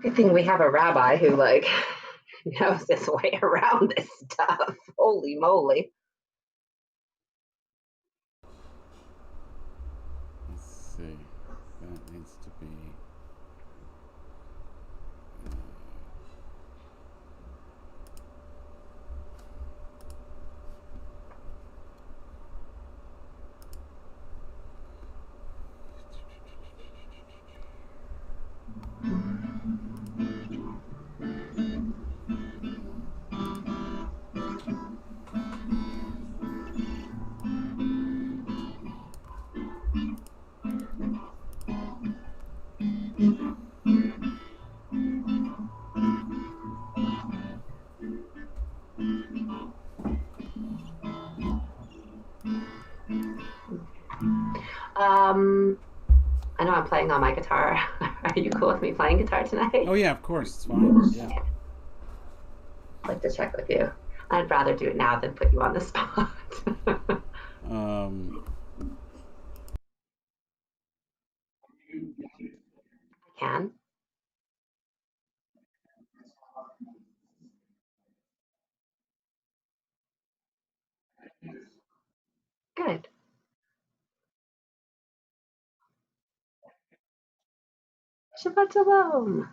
Good thing we have a rabbi who knows his way around this stuff. Holy moly. Let's see. That needs to be. I know I'm playing on my guitar. Are you cool with me playing guitar tonight? Oh yeah, of course, it's fine. Yeah. I'd like to check with you. I'd rather do it now than put you on the spot. I can. Good. Shabbat Shalom.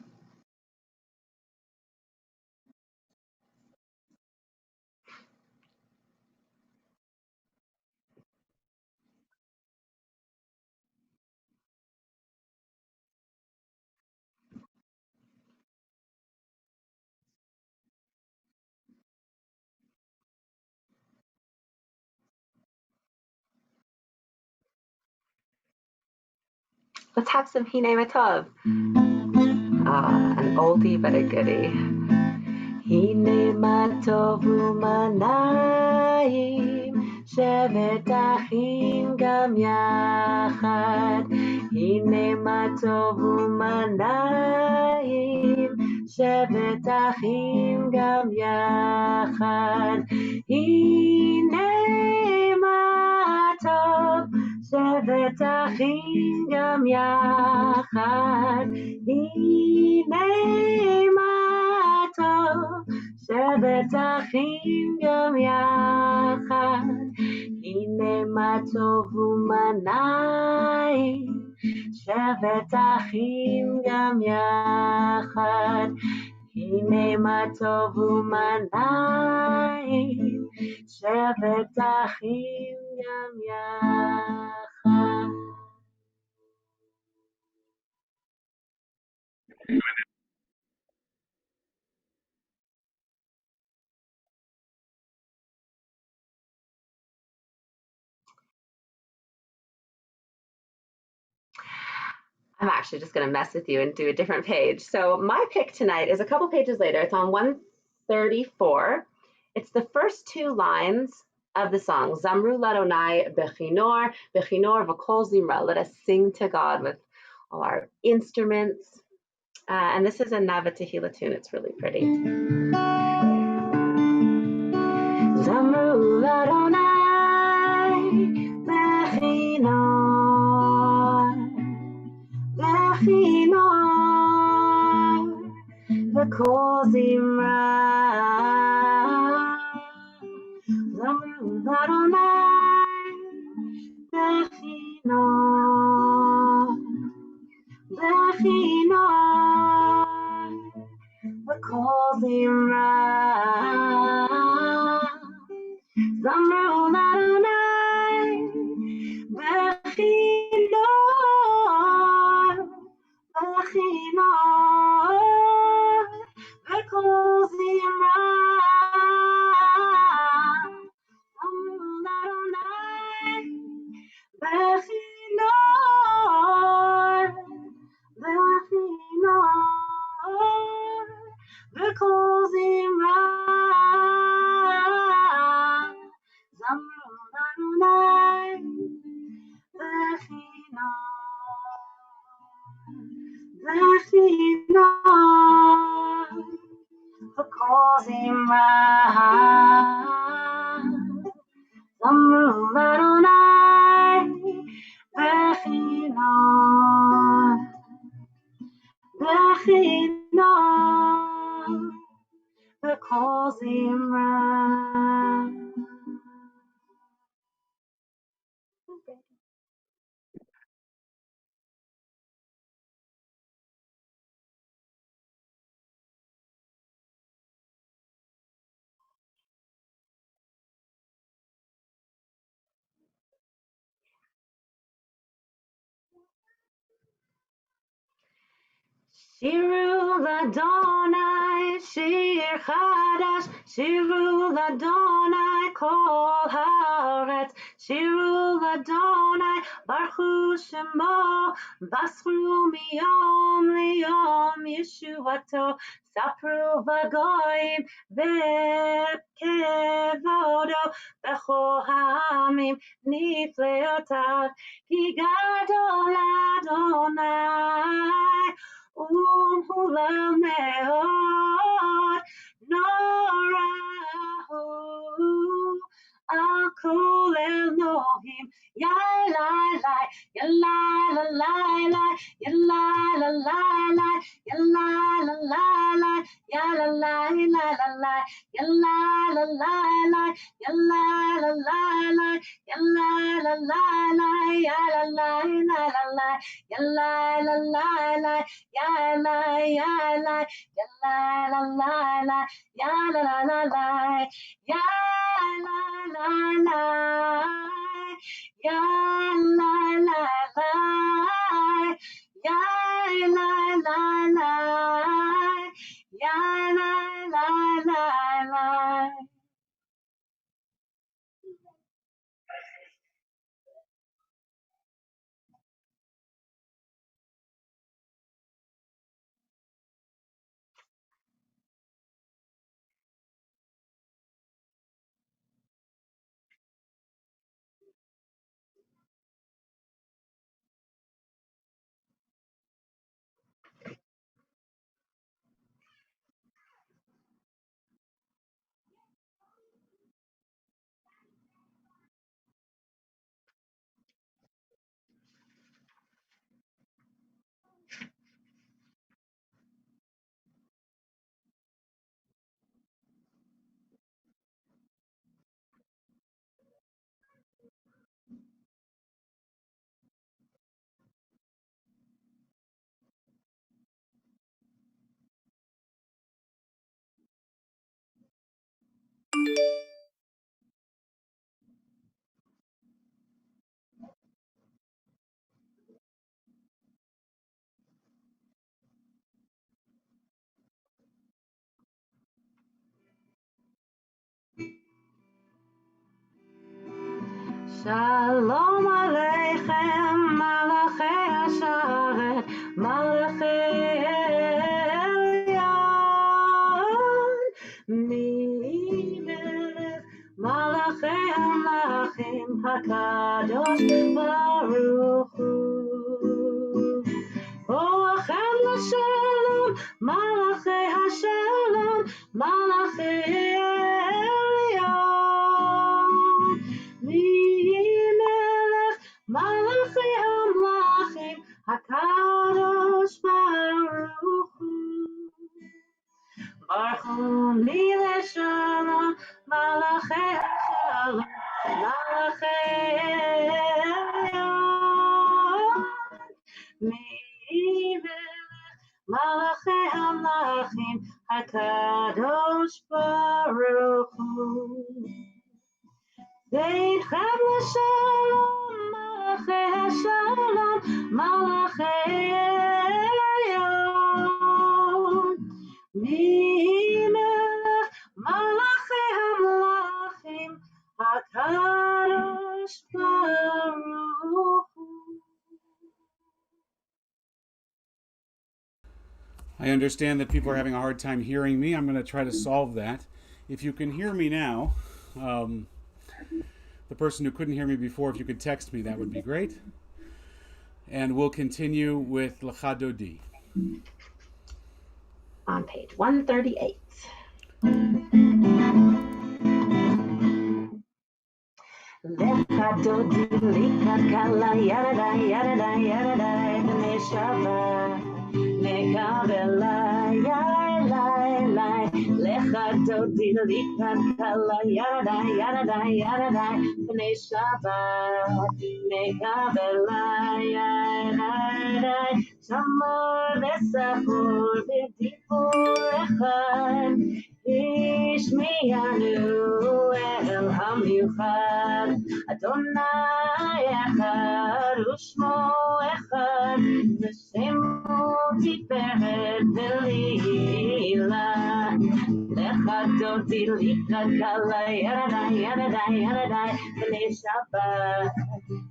Let's have some Hine Matov. An oldie but a goodie. Hine Matov u'manayim shevet achim gam yachad. Hine Matov u'manayim shevet achim gam yachad. Hine Matov shevet achim gam yachad. Hine Matov shevet achim gam yachad. Hine Matov u'manayim shevet achim gam yachad. Hine Matov u'manayim shevet achim gam yachad. I'm actually just going to mess with you and do a different page. So my pick tonight is a couple pages later. It's on 134. It's the first two lines of the song, Zamru Ladonai Bechinor, Bechinor V'kol Zimra. Let us sing to God with all our instruments. And this is a Nava Tehillah tune. It's really pretty. Zamru Ladonai Bechinor, Bechinor V'kol Zimra. Zamru Ladonai Bechinor, Bechinor V'kol Zimra. Zamru Ladonai Bechinor, Bechinor V'kol Zimra. Zamru Ladonai Bechinor, Bechinor V'kol Zimra. Zamru Ladonai Bechinor, Bechinor V'kol Zimra. Zamru Ladonai Bechinor, Bechinor שירו לאדוני שיר חדש, שירו לאדוני כל הארץ, שירו לאדוני ברכו שמו, בשרו מיום ליום ישועתו, ספרו בגויים וכבודו, בכל העמים נפלאותיו, כי גדול אדוני ומהולל מאוד, נורא הוא על כל אלוהים. Yai-lai-lai, yai-lai-lai-lai, yai-lai-lai-lai, yai-lai-lai-lai, yai-lai-lai-lai, yai-lai-lai-lai, yai-lai-lai-lai, yai-lai-lai-lai, yai-lai-lai-lai, yai-lai-lai-lai, yai-lai-lai-lai, yai-lai-lai-lai, yai-lai-lai-lai, yai-lai-lai-lai. Ya la la la, ya la la la, ya la la la la. Shalom Aleichem, Malachei Hasharet, Malachei Elyon, Melech Malachei Hamlachim, HaKadosh Baruch Hu. Orachem l'Shalom, Malachei Hashalom, Malachei Elyon. Melech Malachei Hamlachim, HaKadosh Baruch Hu. Baruch Hu Melech Shalom, Malachei Hashalom, Malachei Elyon. Melech Malachei Hamlachim, HaKadosh Baruch Hu. Zeichem l'Shalom, Malachei Hashalom, Malachei Elyon. Melech Malachei Hamlachim, HaKadosh Baruch Hu. I understand that people are having a hard time hearing me. I'm going to try to solve that. If you can hear me now, the person who couldn't hear me before, if you could text me, that would be great. And we'll continue with Lecha Dodi. On page 138. Lecha Dodi, Likakala, Yarada, Yarada, Yarada, B'nei Shabbat, Mekabela, Yarada, Lecha Dodi, Likakala, Yarada, Yarada, Yarada, B'nei Shabbat, Mekabela, Yarada, Shamor v'Sachor v'Dibur Echad, Ishmiyanu El Hamiuchad, Adonai Echad, Ushmo Echad, V'Shemo Tiferet Lechadoti likrat kala yaradai yaradai yaradai B'nei Shabbat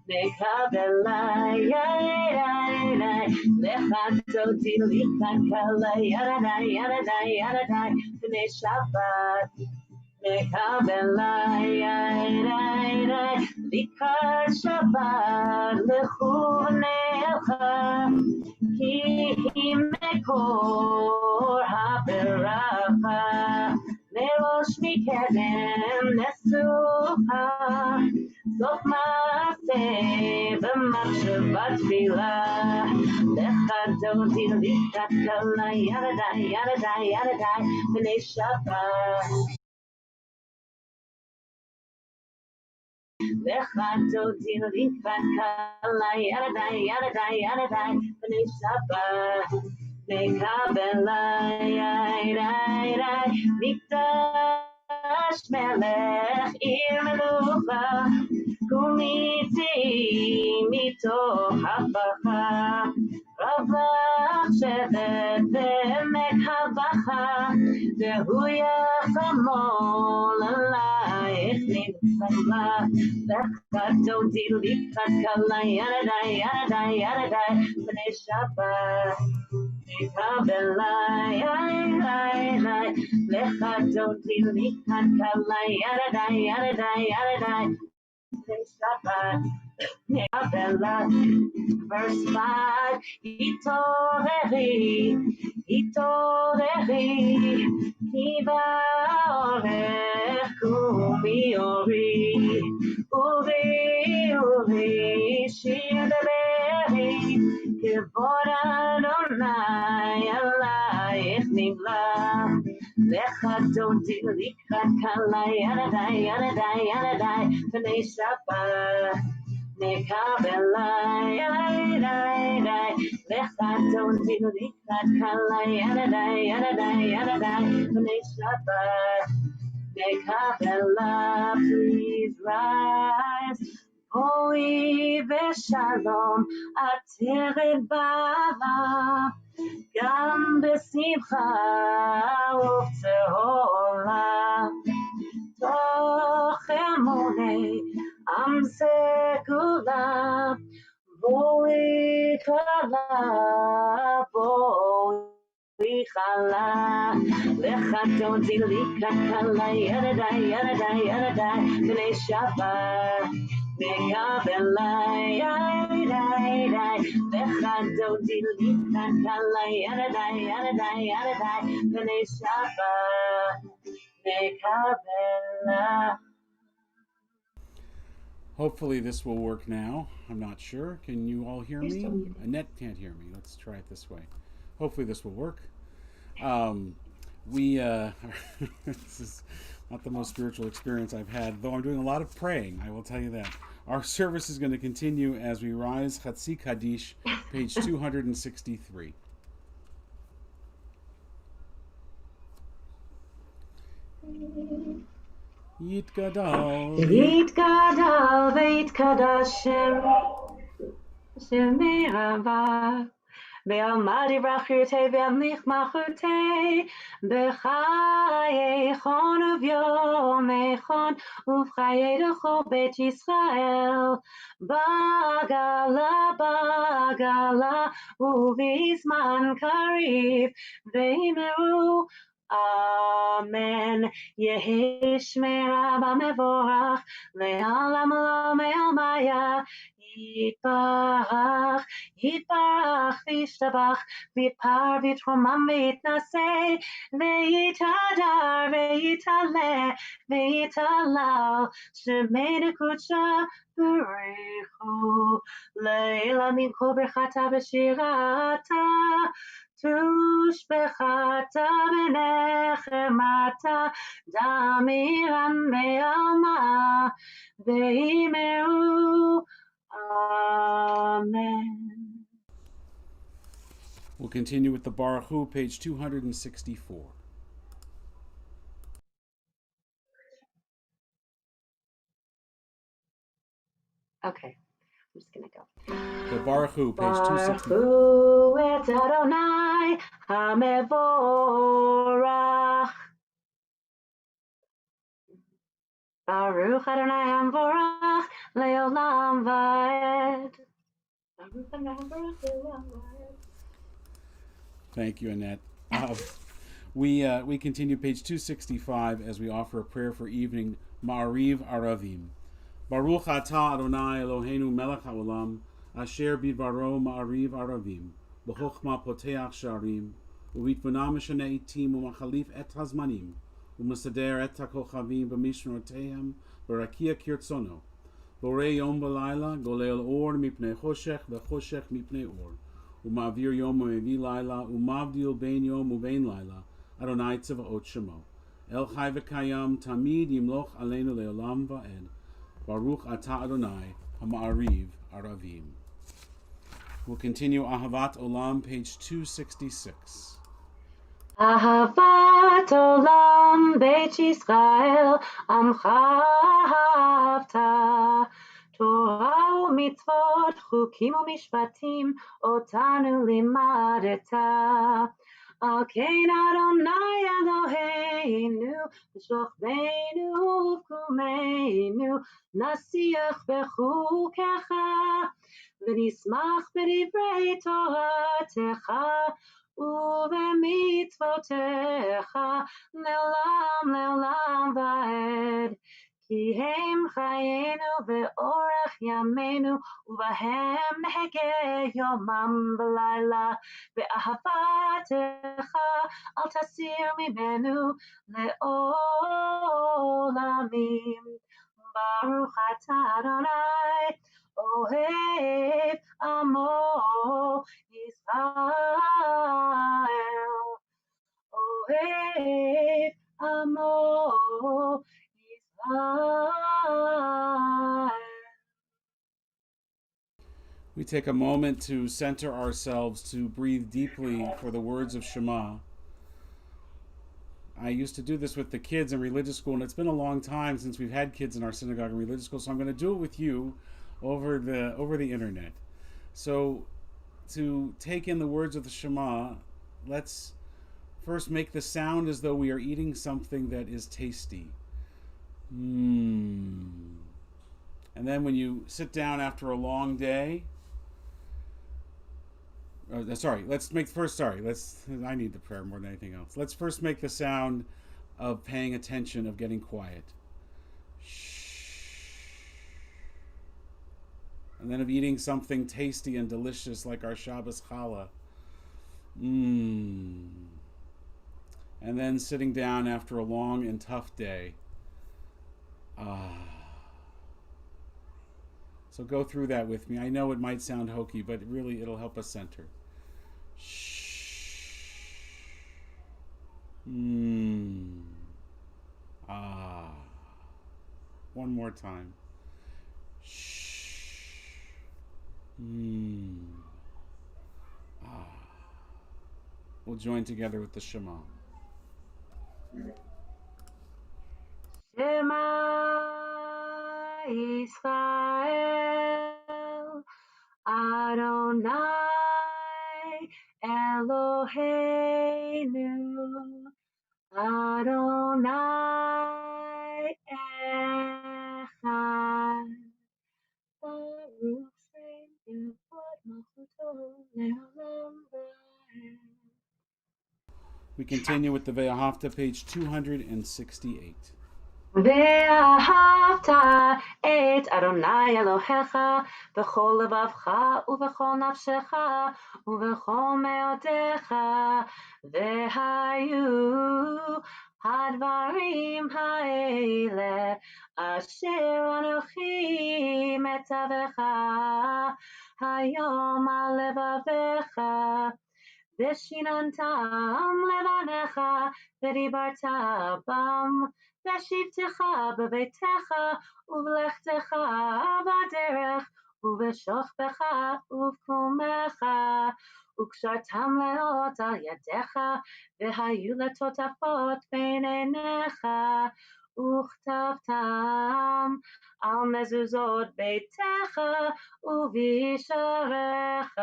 Mekabelai yaradai Lechadoti likrat kala yaradai yaradai yaradai B'nei Shabbat Mekabelai yaradai Likrat Shabbat lechunecha Ki mekor haberacha Merosh mikedem nesuha Sof maaseh b'machshavat tfilah Lechadoti likat kala yaradai yaradai yaradai B'nei Shabbat Lechadoti likat kala yaradai yaradai yaradai B'nei Shabbat Mekabelai yaradai Mikdash melech ir melucha Kumiti mitoch hapacha Ravach shevet v'emek havacha Vehu yachamol alayich nitzavla Lechadoti likat kala yaradai yaradai yaradai B'nei Shabbat Mekabelai yaradai Lechadoti likat kala yaradai yaradai yaradai B'nei Shabbat Mekabelai Verse 5 Itoreri Kiva orech kumi Uri shir beberi Kevod Adonai alayich nivla Lechadoti likrat kala yaradai yaradai yaradai B'nei Shabbat Mekabelai yaradai Lechadoti likrat kala yaradai yaradai yaradai B'nei Shabbat Mekabelai, please rise. Holy v'shalom, ateret bala, gam b'simcha uv'tehola. Toch emunei am segula, boi kala, boi chala. Lechadoti likat kala yaradai yaradai yaradai B'nei Shabbat Mekabelai yaradai Lechadoti likat kala yaradai yaradai yaradai B'nei Shabbat Mekabelai. Hopefully this will work now. I'm not sure. Can you all hear me? Annette can't hear me. Let's try it this way. Hopefully this will work. This is not the most spiritual experience I've had, though I'm doing a lot of praying, I will tell you that. Our service is going to continue as we rise Chatzi Kaddish, page 263. Yitgadal v'yitkadash Shem me'ava Ve'almadi rachute ve'amlich machute B'chayechon uv'yomechon Uv'chayedecho bet Yisrael Bagala Uv'izman kariv Ve'imeru Amen. Yehi shmei Rabba mevorach Le'alam lo me'almaya Yitbarach v'yishtabach v'yitpar v'yitromam v'yitnaseh v'yitadar v'yitale v'yitalal shemei nekutsha b'rechu leila mincho berchata v'shirata tushbechata v'nechemata damiran ve'alma ve'imeru Amen. We'll continue with the Baruch Hu, page 264. Okay, I'm just gonna go. The Baruch Hu, page 264. Baruch et Adonai hamevorach Baruch Adonai Amvorach Leolam Vaed. Baruch Adonai Amvorach Leolam Vaed. Thank you, Annette. We continue page 265 as we offer a prayer for evening Ma'ariv Aravim. Baruch atah Adonai Eloheinu melech haolam asher bidbaro Ma'ariv Aravim b'chokhma poteach sharim ובתבונה משנה עתים ומחליף את הזמנים ומסדר את הכוכבים במשנותיהם ברקיע כרצונו בורא יום ולילה גולל אור מפני חושך וחושך מפני אור ומעביר יום ומביא לילה ומבדיל בין יום ובין לילה אדוני צבאות שמו אל חי וקיים תמיד ימלוך עלינו לעולם ועד ברוך אתה אדוני המעריב ערבים. We'll continue Ahavat Olam, page 266. Ahavat olam beit Yisrael amcha ahavta Torah umitzvot chukim umishpatim otanu limadeta Al kein Adonai Eloheinu b'shochteinu uvkumeinu nasiach bechukecha v'nismach b'divrei Toratecha ובמצוותיך לעולם לעולם ועד. כי הם חיינו ואורך ימינו, ובהם נהגה יומם ולילה. באהבתך אל תסיר ממנו לעולמים. ברוך אתה אדוני אוהב עמו ישראל, אוהב עמו ישראל. We take a moment to center ourselves, to breathe deeply for the words of Shema. I used to do this with the kids in religious school, and it's been a long time since we've had kids in our synagogue and religious school, so I'm going to do it with you over the internet. So, to take in the words of the Shema, let's first make the sound as though we are eating something that is tasty. And then when you sit down after a long day, I need the prayer more than anything else. Let's first make the sound of paying attention, of getting quiet. And then of eating something tasty and delicious like our Shabbos challah. And then sitting down after a long and tough day. So go through that with me. I know it might sound hokey, but really it'll help us center. One more time. We'll join together with the Shema. Shema Yisrael Adonai Eloheinu Adonai Echad Baruch Shem Yevod Malchuto Le'olam Va'ed. We continue with the Ve'ahavta, page 268. ואהבת את אדוני אלוהיך בכל לבבך ובכל נפשך ובכל מאודיך והיו הדברים האלה אשר אנוכי מצווך היום על לבביך ושיננתם לבניך ודיברת בם בשבתך בביתך ובלכתך בדרך ובשוכבך ובקומך וקשרתם לאות על ידיך והיו לטוטפות בין עיניך וכתבתם על מזוזות ביתך ובשעריך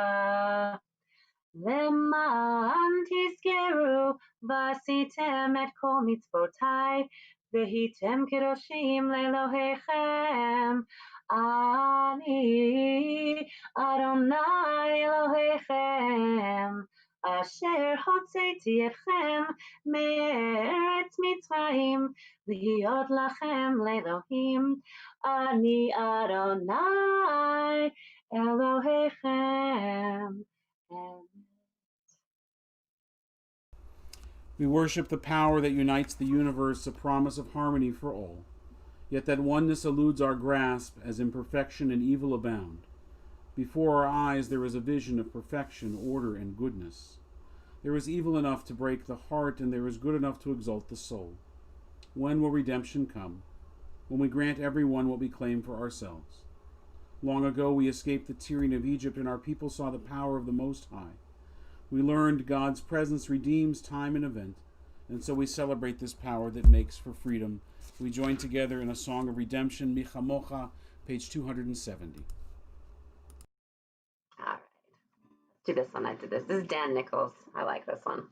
למען תזכרו ועשיתם את כל מצוותיי והייתם קדושים לאלוהיכם. אני אדוני אלוהיכם, אשר הוצאתי אתכם מארץ מצרים, להיות לכם לאלוהים. אני אדוני אלוהיכם. We worship the power that unites the universe, a promise of harmony for all. Yet that oneness eludes our grasp as imperfection and evil abound. Before our eyes there is a vision of perfection, order, and goodness. There is evil enough to break the heart, and there is good enough to exalt the soul. When will redemption come? When we grant everyone what we claim for ourselves? Long ago we escaped the tyranny of Egypt, and our people saw the power of the Most High. We learned God's presence redeems time and event, and so we celebrate this power that makes for freedom. We join together in a song of redemption, Michamocha, page 270. All right, let's do this one. I did this. This is Dan Nichols. I like this one.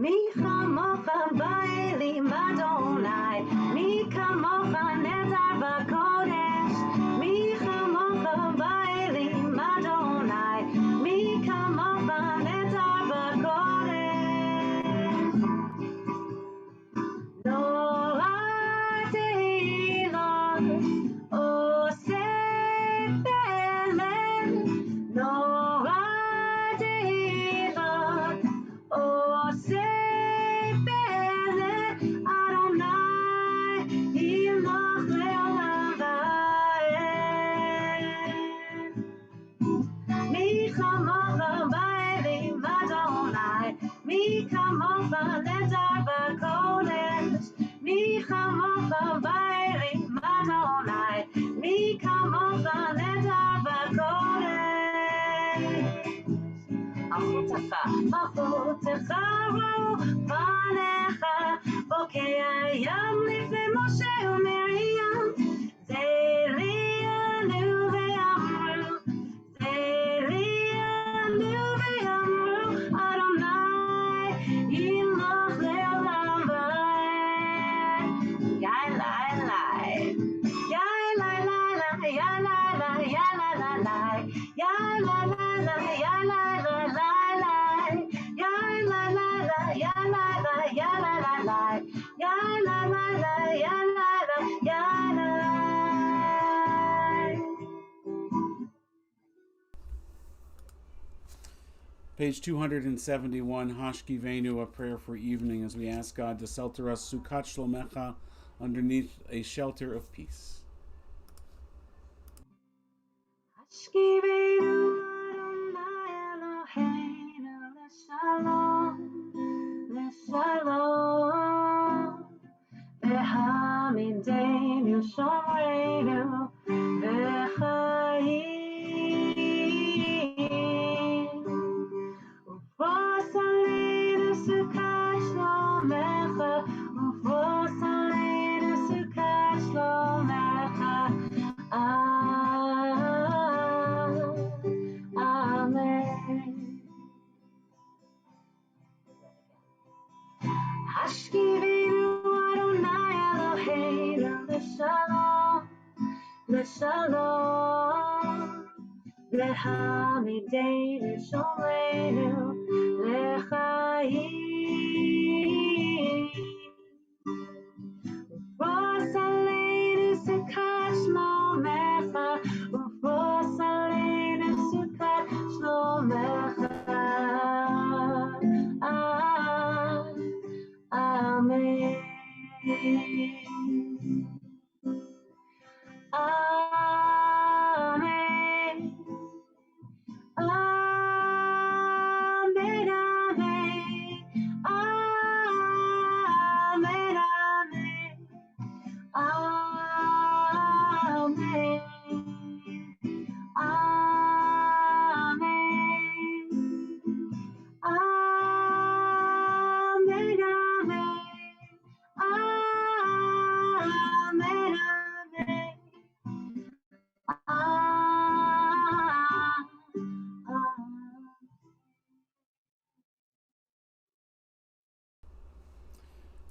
Michamocha ba'elim Adonai, Michamocha nedar v'kodesh, Michamocha ba'elim Adonai, Michamocha nedar v'kodesh. No Tehillah, Osef Belen, no Tehillah, Osef Belen, Adonai, Yimach le'olam va'ed. Michamocha ba'elim Adonai, Michamocha nedar v'kodesh, Michamocha ba'elim Adonai, Michamocha nedar v'kodesh. מלכותך ראו פניך, בוקע ים לפני משה ומרים, זריענו ואמרו, זריענו ואמרו, אדוני ימלוך לעולם ועד. יאללה, יאללה, יאללה, יאללה, יאללה, Page 271, Hashkivenu, a prayer for evening, as we ask God to shelter us, Sukkot Shlomecha, underneath a shelter of peace. Hashkivenu Adonai Eloheinu l'shalom, l'shalom, v'hamidenu shomreinu v'chayim. Ufros aleinu sukkot shlomecha, ufros aleinu sukkot shlomecha. Amen. Hashkivenu Adonai Eloheinu l'shalom, l'shalom, v'hamidenu shomreinu l'chayim. Ufros aleinu sukkot shlomecha, ufros aleinu sukkot shlomecha. Amen. Amen. Amen. Amen.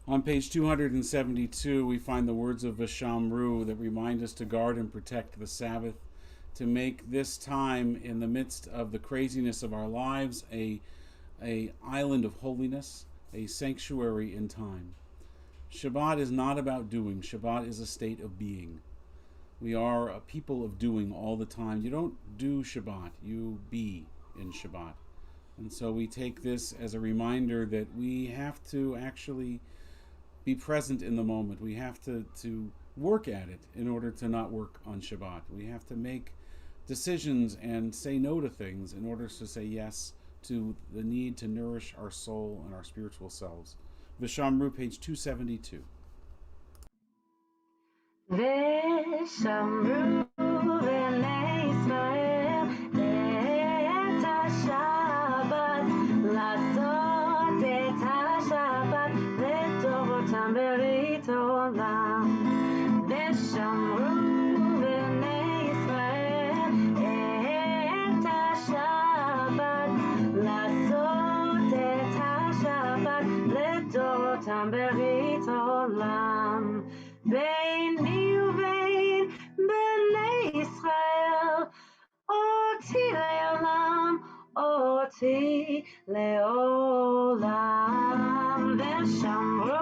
On page 272, we find the words of Vishamru that remind us to guard and protect the Sabbath, to make this time in the midst of the craziness of our lives a island of holiness, a sanctuary in time. Shabbat is not about doing. Shabbat is a state of being. We are a people of doing all the time. You don't do Shabbat, you be in Shabbat. And so we take this as a reminder that we have to actually be present in the moment. We have to work at it in order to not work on Shabbat. We have to make decisions and say no to things in order to say yes to the need to nourish our soul and our spiritual selves. Vishamru, page 272. ושמרו בני ישראל את השבת, לעשות את השבת לדורותם ברית עולם. ושמרו בני ישראל את השבת, לעשות את השבת לדורותם ברית עולם. ביני ובין בני ישראל, אותי לעולם, אותי לעולם. ושמרו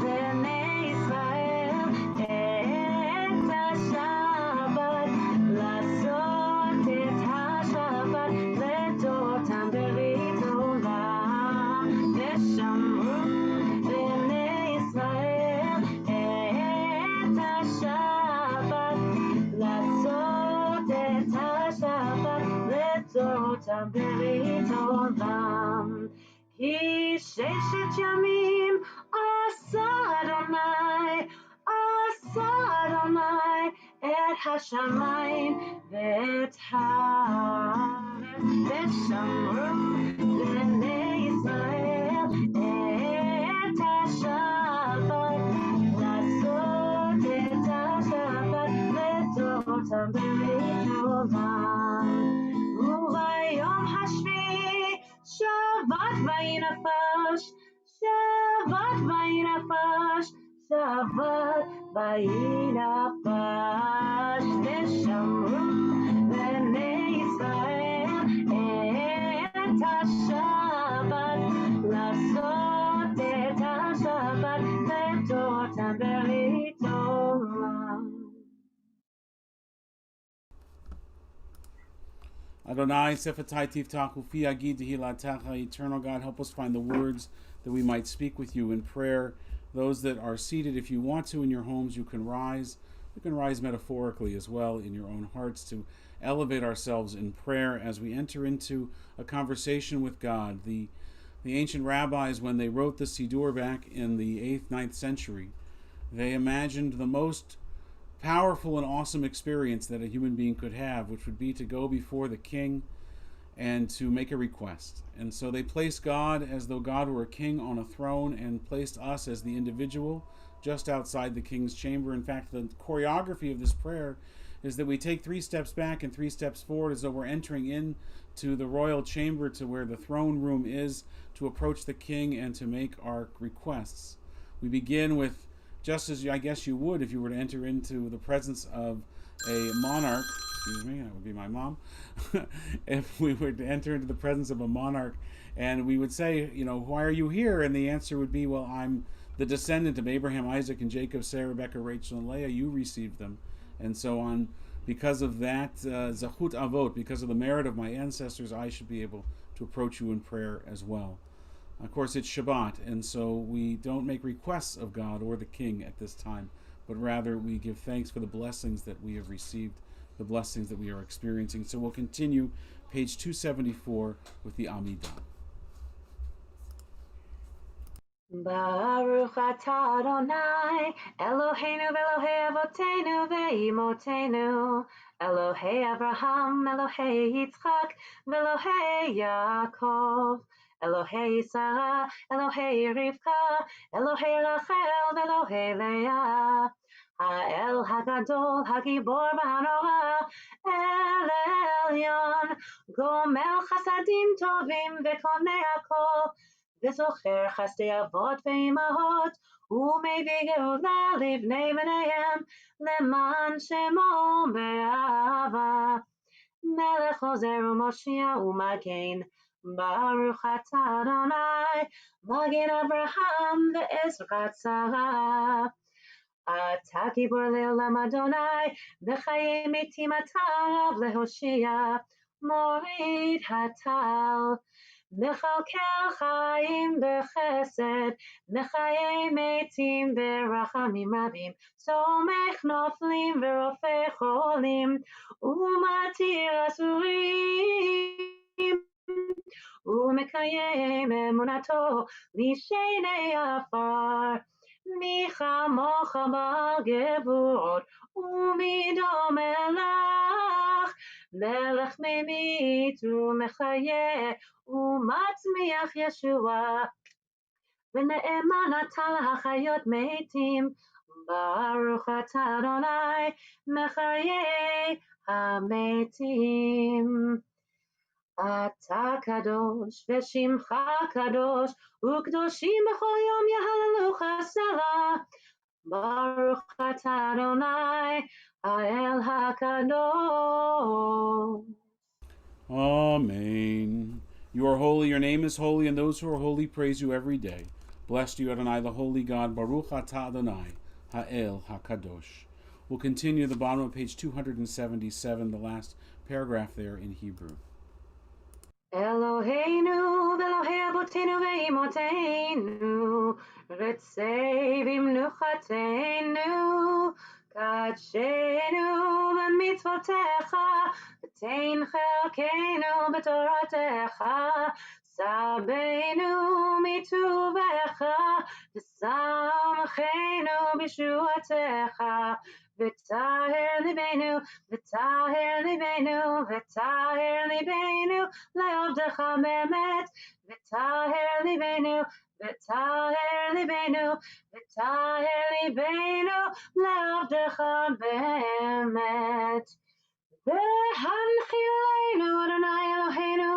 בני ישראל את השבת, לעשות את השבת לדורותם ברית עולם. ושמרו בני ישראל את השבת, לעשות את השבת לדורותם ברית עולם. כי ששת ימים עשה אדוני, עשה אדוני את השמיים ואת הארץ. ושמרו בני ישראל את השבת, לעשות את השבת לדורותם ברית עולם. וביום השביעי שבת וינפש, שבת וינפש, שבת וינפש. ושמרו בני ישראל את השבת, לעשות את השבת לדורותם ברית עולם. Adonai, Sefetai Tiftachu Fi Agid Tehilatacha. Eternal God, help us find the words that we might speak with you in prayer. Those that are seated, if you want to in your homes, you can rise. You can rise metaphorically as well in your own hearts to elevate ourselves in prayer as we enter into a conversation with God. The ancient rabbis, when they wrote the Siddur back in the 8th, 9th century, they imagined the most powerful and awesome experience that a human being could have, which would be to go before the king and to make a request. And so they placed God as though God were a king on a throne and placed us as the individual just outside the king's chamber. In fact, the choreography of this prayer is that we take 3 steps back and 3 steps forward as though we're entering into the royal chamber, to where the throne room is, to approach the king and to make our requests. We begin with, just as I guess you would if you were to enter into the presence of a monarch, excuse me, that would be my mom, if we were to enter into the presence of a monarch and we would say, why are you here? And the answer would be, well, I'm the descendant of Abraham, Isaac, and Jacob, Sarah, Rebecca, Rachel, and Leah. You received them. And so on. Because of that, Zachut Avot, because of the merit of my ancestors, I should be able to approach you in prayer as well. Of course, it's Shabbat, and so we don't make requests of God or the King at this time, but rather we give thanks for the blessings that we have received, the blessings that we are experiencing. So we'll continue page 274 with the Amidah. Baruch atah Adonai, Eloheinu v'Elohei avotenu ve'imotenu, Elohei Avraham, Elohei Yitzchak, v'Elohei Yaakov, Elohei Sarah, Elohei Rivka, Elohei Rachel, v'Elohei Leah, Ha'el Hagadol, Hagibor v'Hanora, El Elyon, Gomel Chasadim Tovim v'Konei Hakol, וזוכר חסדי אבות ואמהות, ומביא גאולה לבני בניהם, למען שמו באהבה. מלך עוזר ומושיע ומגן, ברוך אתה אדוני, מגן אברהם ועזרת שרה. אתה גיבור לעולם אדוני, בחיי מתים אתה רב להושיע, מוריד הטל. מכלכל חיים בחסד, מחיי מתים ברחמים רבים, סומך נופלים ורופא חולים, ומתיר אסורים, ומקיים אמונתו לשני עפר. מי כמוך בגבורות, ומי דומה לך, מלך ממית ומחיה, ומצמיח ישועה, ונאמן אתה להחיות מתים, ברוך אתה אדוני מחיי המתים. אתה קדוש ושמך קדוש, וקדושים בכל יום יהללוך סלה, ברוך אתה אדוני האל הקדוש. Amen. You are holy, your name is holy, and those who are holy praise you every day. Blessed you, Adonai, the holy God. Baruch atah Adonai, ha'el ha'kadosh. We'll continue the bottom of page 277, the last paragraph there in Hebrew. Eloheinu ve'Elohei avotenu ve'imotenu, retzei v'mnuchatenu, kadshenu b'mitzvotecha, v'tein chelkenu b'toratecha, sabeinu mituvecha, v'samachenu b'shuatecha, v'taher libenu, v'taher libenu, v'taher libenu, לעבדך באמת, וטהר ליבנו, וטהר ליבנו, וטהר ליבנו, לעבדך באמת. והנחילנו אדוני אלוהינו,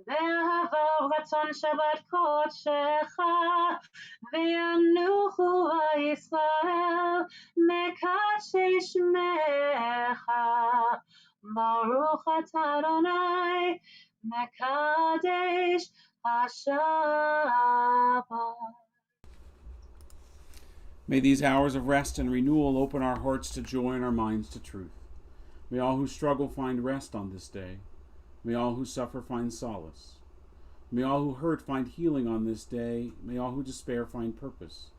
באהבה ורצון שבת קודשך, וינוחו ישראל מקדשי שמך. ברוך אתה אדוני מקדש השבת. May these hours of rest and renewal open our hearts to joy and our minds to truth. May all who struggle find rest on this day. May all who suffer find solace. May all who hurt find healing on this day. May all who despair find purpose.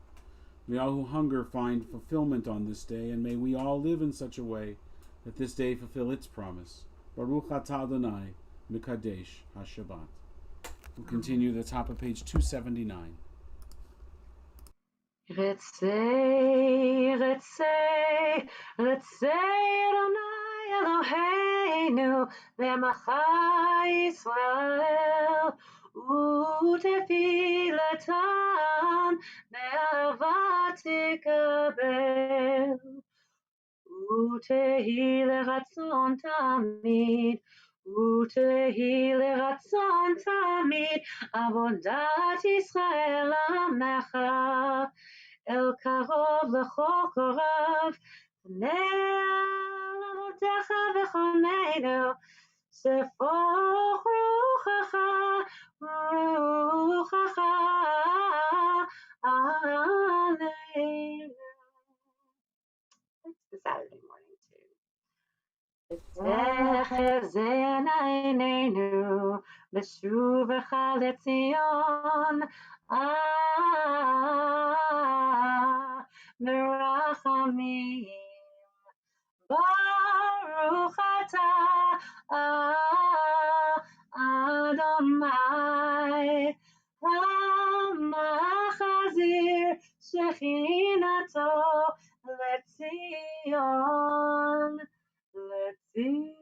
May all who hunger find fulfillment on this day, and may we all live in such a way that this day fulfill its promise. Baruch atah Adonai mekadesh haShabbat. We'll continue the top of page 279. רצי, רצי, רצי אדוני אלוהינו, ועמך ישראל, ותפילתם באהבה תקבל, ותהי לרצון תמיד, ותהי לרצון תמיד, עבודת ישראל עמך, אל קרוב לכל קרוב, פני עבודך וחוננו, ספוך רוחך, רוחך עלינו. It's the Saturday morning too. ותחזינה עינינו בשובך לציון, ברחמים. ברוך אתה אדוני המחזיר שכינתו לציון, לציון.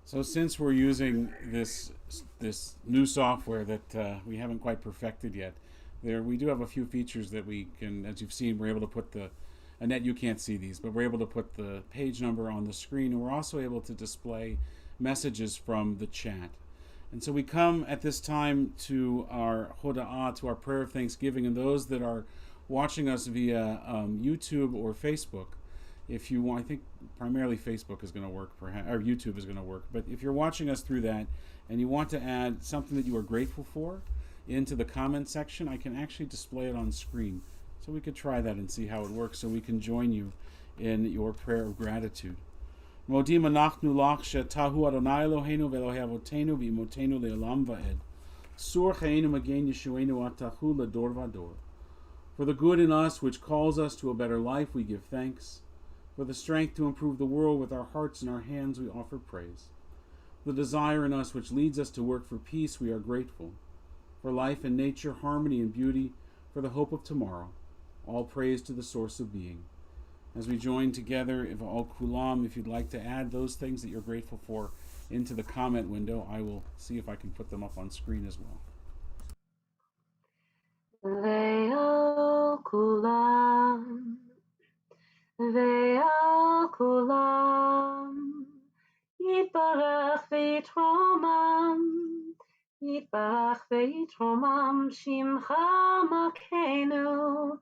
So since we're using this new software that we haven't quite perfected yet, we do have a few features that we can, as you've seen, we're able to put Annette, you can't see these, but we're able to put the page number on the screen, and we're also able to display messages from the chat. And so we come at this time to our hoda'ah, to our prayer of thanksgiving, and those that are watching us via YouTube or Facebook. If you want, I think primarily Facebook is going to work, perhaps, or YouTube is going to work. But if you're watching us through that and you want to add something that you are grateful for into the comment section, I can actually display it on screen. So we could try that and see how it works, so we can join you in your prayer of gratitude. Modim anachnu lach shetahu Adonai Eloheinu ve'Elohei avotenu v'imotenu le'olam va'ed. Sur chayenu magen yeshuenu atahu lador vador. For the good in us which calls us to a better life we give thanks. For the strength to improve the world with our hearts and our hands we offer praise. For the desire in us which leads us to work for peace we are grateful. For life and nature, harmony and beauty, for the hope of tomorrow. All praise to the source of being. As we join together, if all kulam, if you'd like to add those things that you're grateful for into the comment window, I will see if I can put them up on screen as well. Ve'al kulam, ve'al kulam, yitbarach v'yitromam, yitbarach v'yitromam, shimcha malkeinu,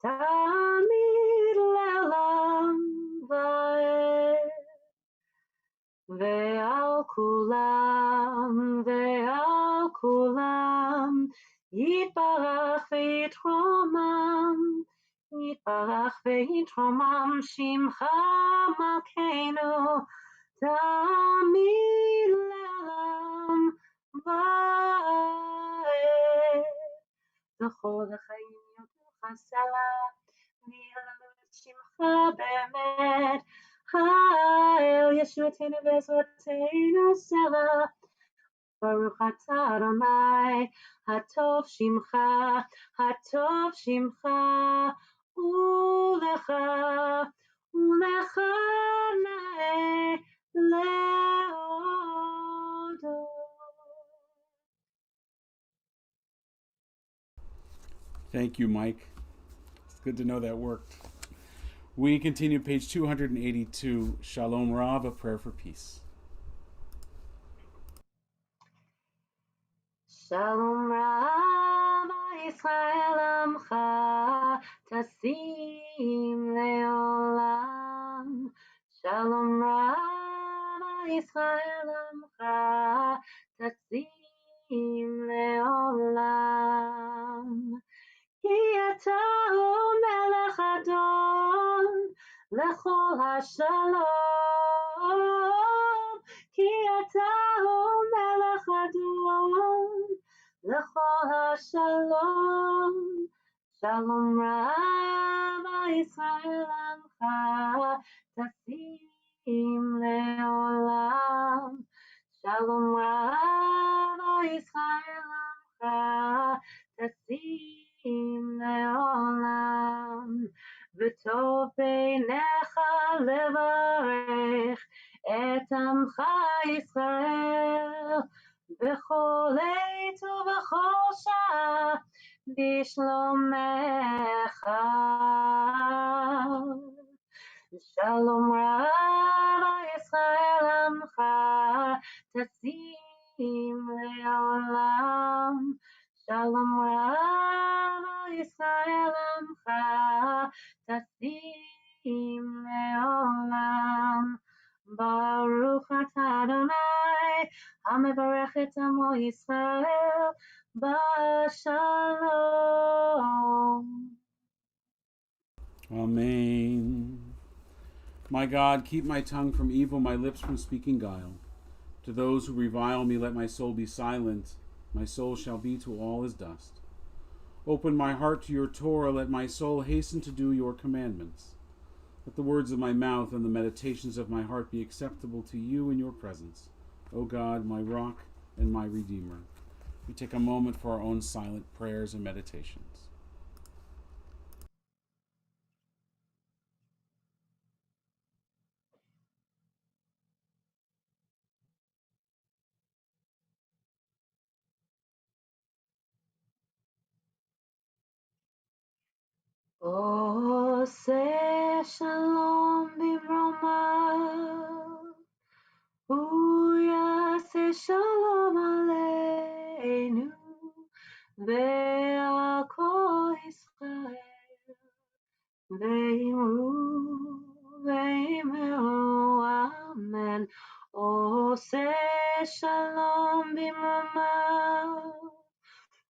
tamid le'olam va'ed. Ve'al kulam, yitbarach v'yitromam, yitbarach v'yitromam, shimcha malkeinu, tamid le'olam va'ed. Zachor l'chaim yotecha sela, v'yilelu et shimcha be'emet. Ha'el Yeshuateinu v'ezrateinu sela. Baruch atah Adonai, hatov shimcha, ulecha na'e le'odo. Thank you, Mike. It's good to know that worked. We continue page 282, Shalom Rav, a prayer for peace. Shalom Rav Yisrael Amcha Tasim Leolam. Shalom Rav Yisrael Amcha Tasim Leolam. Ki atahu melech adon lechol hashalom. Ki atahu melech adon lechol hashalom. Shalom Rav Yisrael Amcha Tasim leolam. Shalom Rav Yisrael Amcha Tasim leolam. V'tov beinecha levarech et amcha Yisrael b'chol עת ובכל שעה בשלומך. Shalom Rav Yisrael Amcha Tasim leolam. Shalom Rav Yisrael Amcha Tasim leolam. Baruch atah Adonai hamevarech et amo Yisrael b'shalom. Amen. My God, keep my tongue from evil, my lips from speaking guile. To those who revile me, let my soul be silent. My soul shall be to all as dust. Open my heart to your Torah. Let my soul hasten to do your commandments. Let the words of my mouth and the meditations of my heart be acceptable to you in your presence, O God, my rock and my redeemer. We take a moment for our own silent prayers and meditations. Oseh shalom bimromav, Shalom Aleinu ve'al kol Yisrael ve'imru amen. Oseh shalom bimromav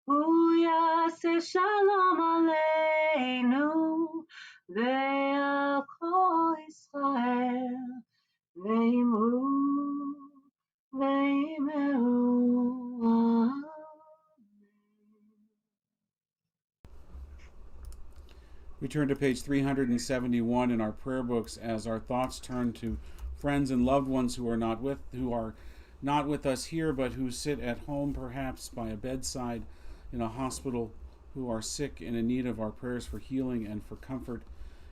Uyase shalom aleinu ve'al kol Yisrael ve'imru amen. We turn to page 371 in our prayer books as our thoughts turn to friends and loved ones who are not with us here, but who sit at home, perhaps by a bedside in a hospital, who are sick and in need of our prayers for healing and for comfort.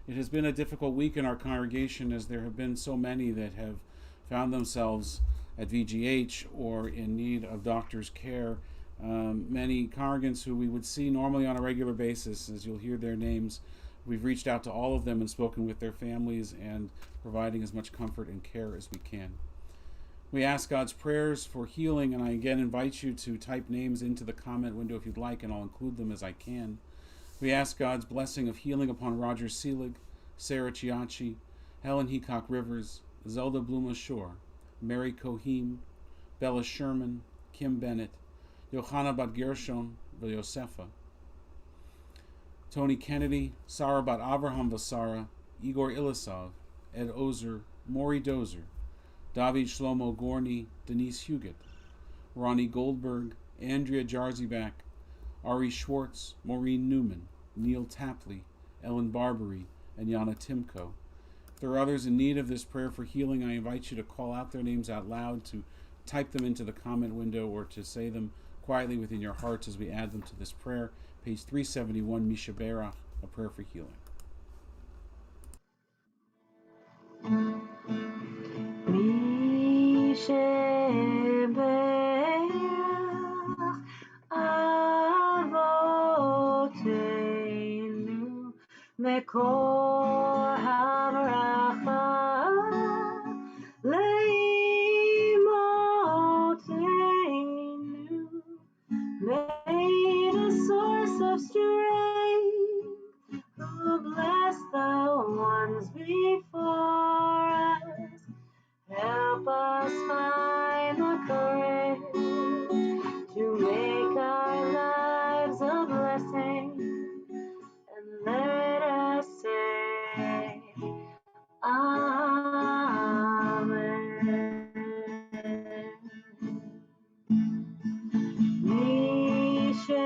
It has been a difficult week in our congregation, as there have been so many that have found themselves at VGH or in need of doctor's care. Many congregants who we would see normally on a regular basis, as you'll hear their names. We've reached out to all of them and spoken with their families and providing as much comfort and care as we can. We ask God's prayers for healing, and I again invite you to type names into the comment window if you'd like, and I'll include them as I can. We ask God's blessing of healing upon Roger Seelig, Sarah Chiachi, Helen Heacock Rivers, Zelda Bluma Shore, Mary Kohim, Bella Sherman, Kim Bennett, Yochana Bat Gershon Yosefa, Tony Kennedy, Sarah Bat Avraham Vasara, Igor Ilisov, Ed Ozer, Maury Dozer, David Shlomo Gorny, Denise Huguet, Ronnie Goldberg, Andrea Jarzyback, Ari Schwartz, Maureen Newman, Neil Tapley, Ellen Barbary, and Yana Timko. If there are others in need of this prayer for healing, I invite you to call out their names out loud, to type them into the comment window, or to say them quietly within your hearts as we add them to this prayer. Page 371, Misha Berach, a prayer for healing. Misha Berach Avoteinu Mekor HaBracha Leimoteinu, made a source of strength, who bless the ones before us. Help us find the courage to make our lives a blessing, and let us say Amen. Mishem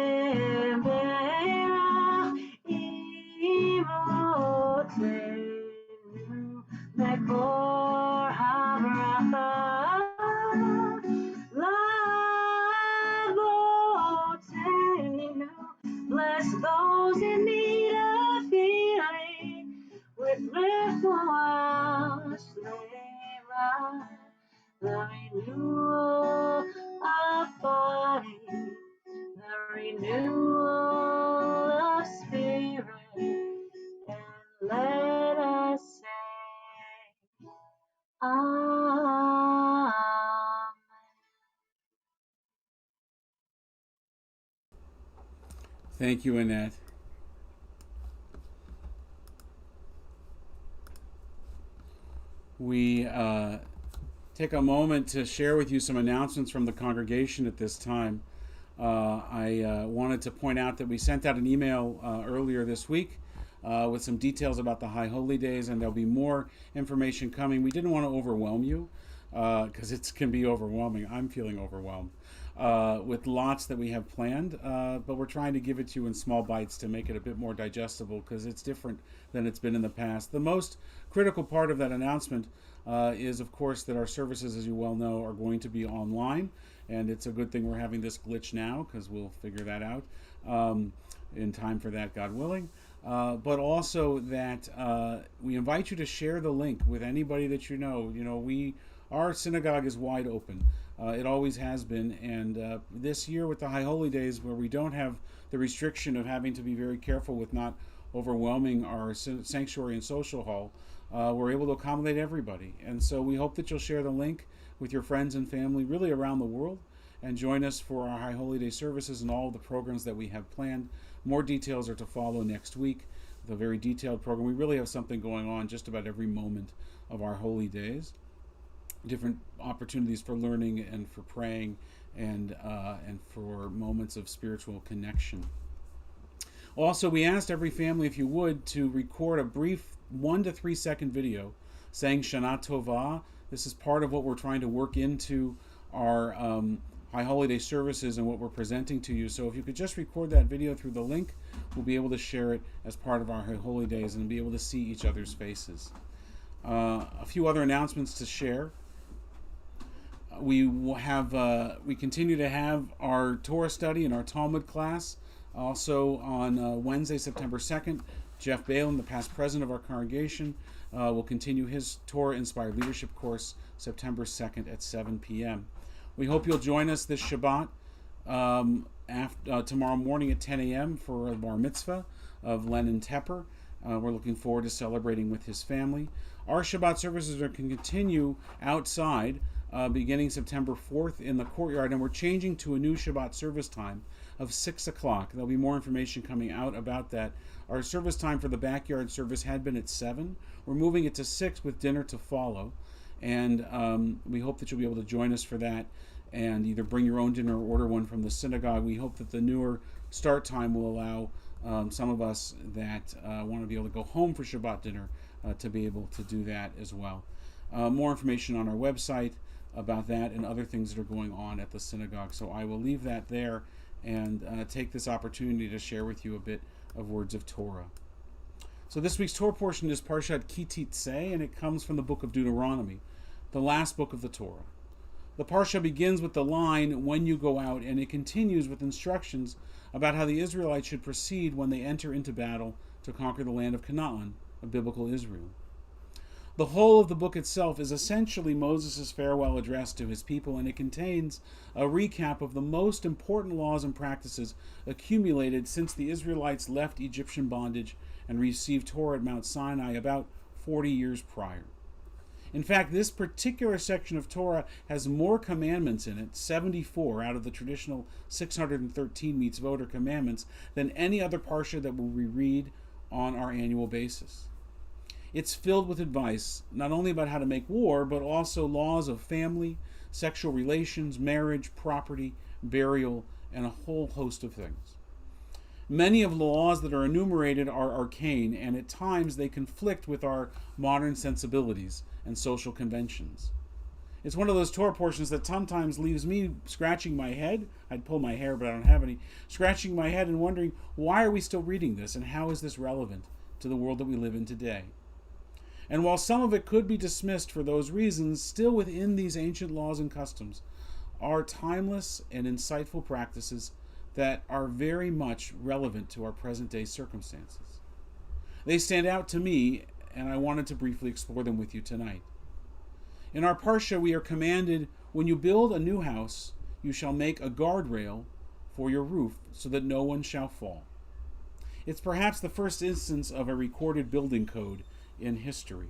Berach Imotenu Mekor HaBracha Lavotenu. Bless those in need of healing with refuah shlema, the renewal of body, the renewal of spirit, and let us say Amen. Thank you, Annette. We take a moment to share with you some announcements from the congregation at this time. I wanted to point out that we sent out an email earlier this week with some details about the High Holy Days, and there'll be more information coming. We didn't want to overwhelm you because it can be overwhelming. I'm feeling overwhelmed with lots that we have planned, but we're trying to give it to you in small bites to make it a bit more digestible, because it's different than it's been in the past. The most critical part of that announcement is, of course, that our services, as you well know, are going to be online, and it's a good thing we're having this glitch now, because we'll figure that out in time for that, God willing. But also that we invite you to share the link with anybody that you know. Our synagogue is wide open. It always has been, and this year with the High Holy Days, where we don't have the restriction of having to be very careful with not overwhelming our sanctuary and social hall, we're able to accommodate everybody. And so we hope that you'll share the link with your friends and family really around the world and join us for our High Holy Day services and all of the programs that we have planned. More details are to follow next week with a very detailed program. We really have something going on just about every moment of our holy days. Different opportunities for learning and for praying and for moments of spiritual connection. Also, we asked every family, if you would, to record a brief 1 to 3 second video saying Shana Tova. This is part of what we're trying to work into our High Holy Day services and what we're presenting to you. So if you could just record that video through the link, we'll be able to share it as part of our High Holy Days and be able to see each other's faces. A few other announcements to share. We continue to have our Torah study and our Talmud class. Also on Wednesday, September 2nd, Jeff Balin, the past president of our congregation, will continue his Torah-inspired leadership course September 2nd at 7 p.m. We hope you'll join us this Shabbat tomorrow morning at 10 a.m. for a bar mitzvah of Lennon Tepper. We're looking forward to celebrating with his family. Our Shabbat services are going to continue outside beginning September 4th in the courtyard, and we're changing to a new Shabbat service time of 6 o'clock. There'll be more information coming out about that. Our service time for the backyard service had been at 7. We're moving it to 6 with dinner to follow, and we hope that you'll be able to join us for that and either bring your own dinner or order one from the synagogue. We hope that the newer start time will allow some of us that want to be able to go home for Shabbat dinner to be able to do that as well. More information on our website about that and other things that are going on at the synagogue. So I will leave that there and take this opportunity to share with you a bit of words of Torah. So this week's Torah portion is Parshat Ki Titzeh, and it comes from the book of Deuteronomy, the last book of the Torah. The Parsha begins with the line, when you go out, and it continues with instructions about how the Israelites should proceed when they enter into battle to conquer the land of Canaan, of biblical Israel. The whole of the book itself is essentially Moses' farewell address to his people, and it contains a recap of the most important laws and practices accumulated since the Israelites left Egyptian bondage and received Torah at Mount Sinai about 40 years prior. In fact, this particular section of Torah has more commandments in it, 74 out of the traditional 613 mitzvot or commandments, than any other parsha that we read on our annual basis. It's filled with advice, not only about how to make war, but also laws of family, sexual relations, marriage, property, burial, and a whole host of things. Many of the laws that are enumerated are arcane, and at times they conflict with our modern sensibilities and social conventions. It's one of those Torah portions that sometimes leaves me scratching my head. I'd pull my hair, but I don't have any. Scratching my head and wondering, why are we still reading this, and how is this relevant to the world that we live in today? And while some of it could be dismissed for those reasons, still within these ancient laws and customs are timeless and insightful practices that are very much relevant to our present-day circumstances. They stand out to me, and I wanted to briefly explore them with you tonight. In our Parsha, we are commanded, when you build a new house, you shall make a guardrail for your roof so that no one shall fall. It's perhaps the first instance of a recorded building code in history.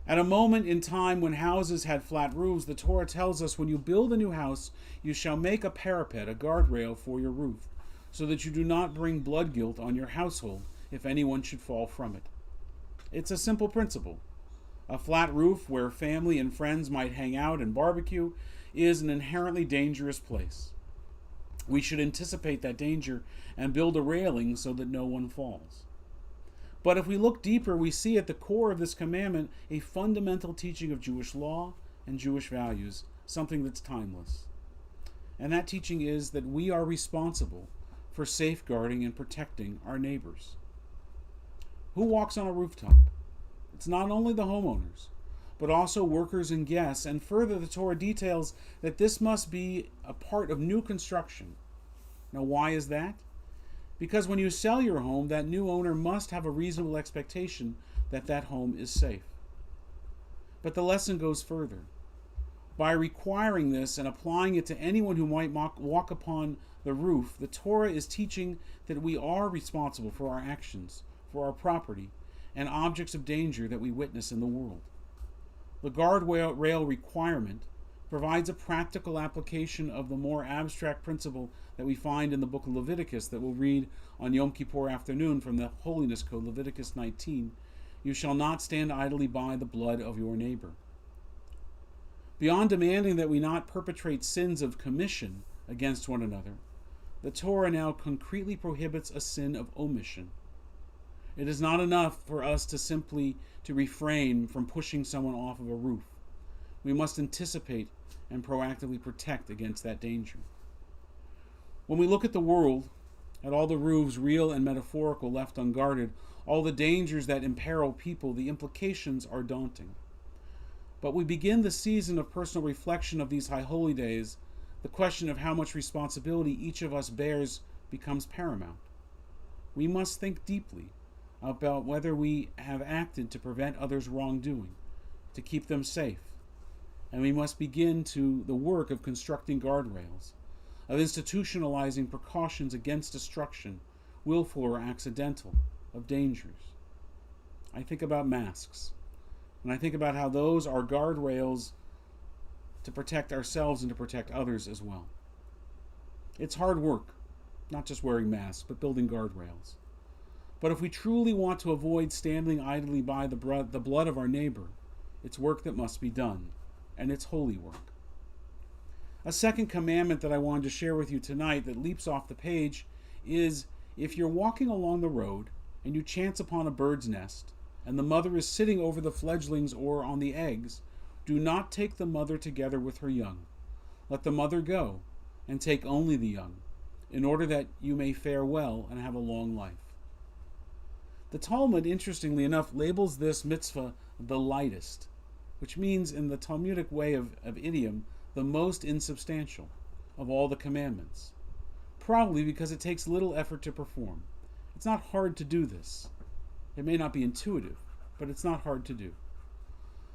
At a moment in time when houses had flat roofs, the Torah tells us, when you build a new house, you shall make a parapet, a guardrail for your roof, so that you do not bring blood guilt on your household if anyone should fall from it. It's a simple principle. A flat roof where family and friends might hang out and barbecue is an inherently dangerous place. We should anticipate that danger and build a railing so that no one falls. But if we look deeper, we see at the core of this commandment a fundamental teaching of Jewish law and Jewish values, something that's timeless. And that teaching is that we are responsible for safeguarding and protecting our neighbors. Who walks on a rooftop? It's not only the homeowners, but also workers and guests. And further, the Torah details that this must be a part of new construction. Now, why is that? Because when you sell your home, that new owner must have a reasonable expectation that that home is safe. But the lesson goes further. By requiring this and applying it to anyone who might walk upon the roof, the Torah is teaching that we are responsible for our actions, for our property, and objects of danger that we witness in the world. The guardrail requirement provides a practical application of the more abstract principle that we find in the book of Leviticus that we'll read on Yom Kippur afternoon from the Holiness Code, Leviticus 19. You shall not stand idly by the blood of your neighbor. Beyond demanding that we not perpetrate sins of commission against one another, the Torah now concretely prohibits a sin of omission. It is not enough for us to simply refrain from pushing someone off of a roof. We must anticipate and proactively protect against that danger. When we look at the world, at all the roofs, real and metaphorical, left unguarded, all the dangers that imperil people, the implications are daunting. But we begin the season of personal reflection of these high holy days. The question of how much responsibility each of us bears becomes paramount. We must think deeply about whether we have acted to prevent others' wrongdoing, to keep them safe. And we must begin the work of constructing guardrails, of institutionalizing precautions against destruction, willful or accidental, of dangers. I think about masks, and I think about how those are guardrails to protect ourselves and to protect others as well. It's hard work, not just wearing masks, but building guardrails. But if we truly want to avoid standing idly by the blood of our neighbor, it's work that must be done, and it's holy work. A second commandment that I wanted to share with you tonight that leaps off the page is, if you're walking along the road and you chance upon a bird's nest, and the mother is sitting over the fledglings or on the eggs, do not take the mother together with her young. Let the mother go, and take only the young, in order that you may fare well and have a long life. The Talmud, interestingly enough, labels this mitzvah the lightest, which means in the Talmudic way of idiom, the most insubstantial of all the commandments, probably because it takes little effort to perform. It's not hard to do this. It may not be intuitive, but it's not hard to do.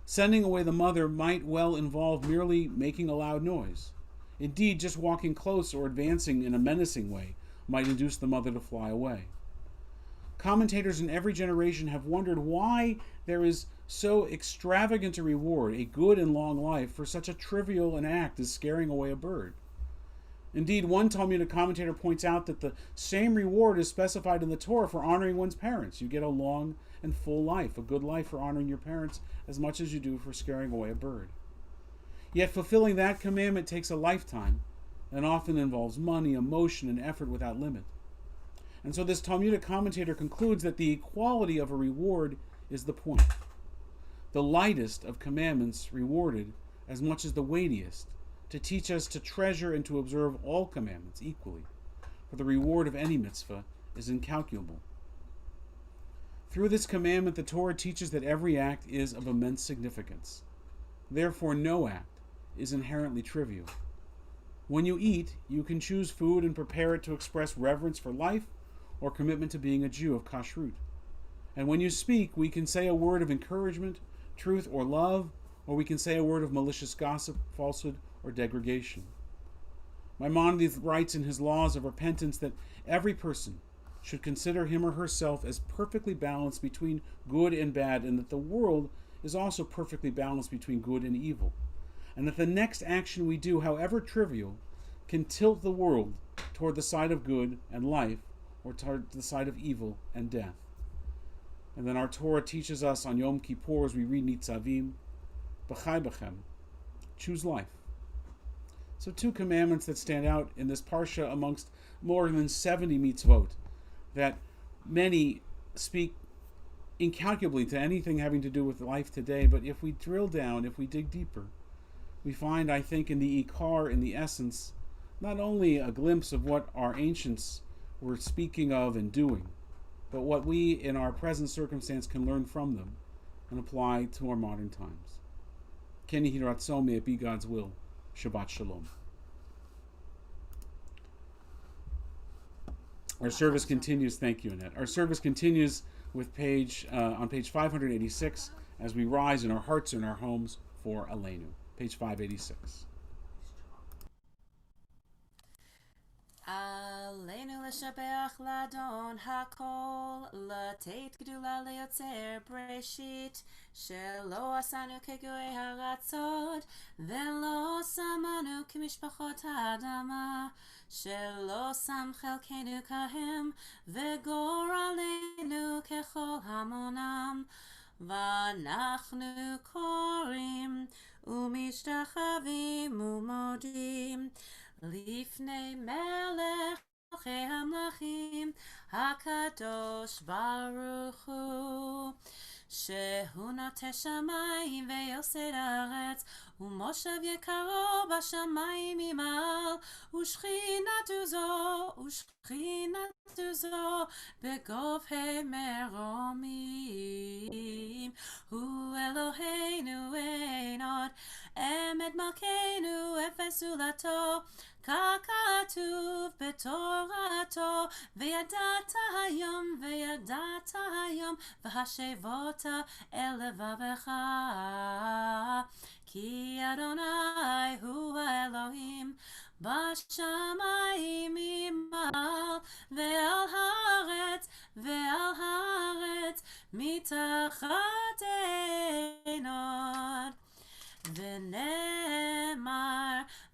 Sending away the mother might well involve merely making a loud noise. Indeed, just walking close or advancing in a menacing way might induce the mother to fly away. Commentators in every generation have wondered why there is so extravagant a reward, a good and long life, for such a trivial an act as scaring away a bird. Indeed, one Talmudic commentator points out that the same reward is specified in the Torah for honoring one's parents. You get a long and full life, a good life for honoring your parents as much as you do for scaring away a bird. Yet fulfilling that commandment takes a lifetime and often involves money, emotion, and effort without limit. And so this Talmudic commentator concludes that the equality of a reward is the point. The lightest of commandments rewarded as much as the weightiest, to teach us to treasure and to observe all commandments equally, for the reward of any mitzvah is incalculable. Through this commandment, the Torah teaches that every act is of immense significance. Therefore, no act is inherently trivial. When you eat, you can choose food and prepare it to express reverence for life or commitment to being a Jew of kashrut. And when you speak, we can say a word of encouragement, truth, or love, or we can say a word of malicious gossip, falsehood, or degradation. Maimonides writes in his Laws of Repentance that every person should consider him or herself as perfectly balanced between good and bad, and that the world is also perfectly balanced between good and evil, and that the next action we do, however trivial, can tilt the world toward the side of good and life, or toward the side of evil and death. And then our Torah teaches us on Yom Kippur, as we read Nitzavim, B'chai B'chem, choose life. So two commandments that stand out in this parsha amongst more than 70 mitzvot, that many speak incalculably to anything having to do with life today. But if we drill down, if we dig deeper, we find, I think, in the Ikar, in the essence, not only a glimpse of what our ancients were speaking of and doing, but what we in our present circumstance can learn from them and apply to our modern times. Ken Yehi Ratzon, may it be God's will. Shabbat Shalom. Our service continues. Thank you, Annette. Our service continues with on page 586 as we rise in our hearts and our homes for Aleinu. Page 586. עלינו לשבח לאדון הכל, לתת גדולה ליוצר בראשית, שלא עשנו כגויי הרצות, ולא שמנו כמשפחות האדמה, שלא שם חלקנו כהם, וגורלנו ככל המונם. ואנחנו קוראים ומשתחווים ומודים לפני מלך מלכי המלכים הקדוש ברוך הוא, שהוא נוטה שמיים ויוסד ארץ, ומושב יקרו בשמיים ממעל, ושכינתו זו בגובהי מרומים. הוא אלוהינו אין עוד, אמת מלכנו אפס זולתו, ככתוב בתורתו, וידעת היום והשבות אל לבבך, כי אדוני הוא האלוהים בשמיים ממעל, ועל הארץ מתחת אין עוד. ונאמר,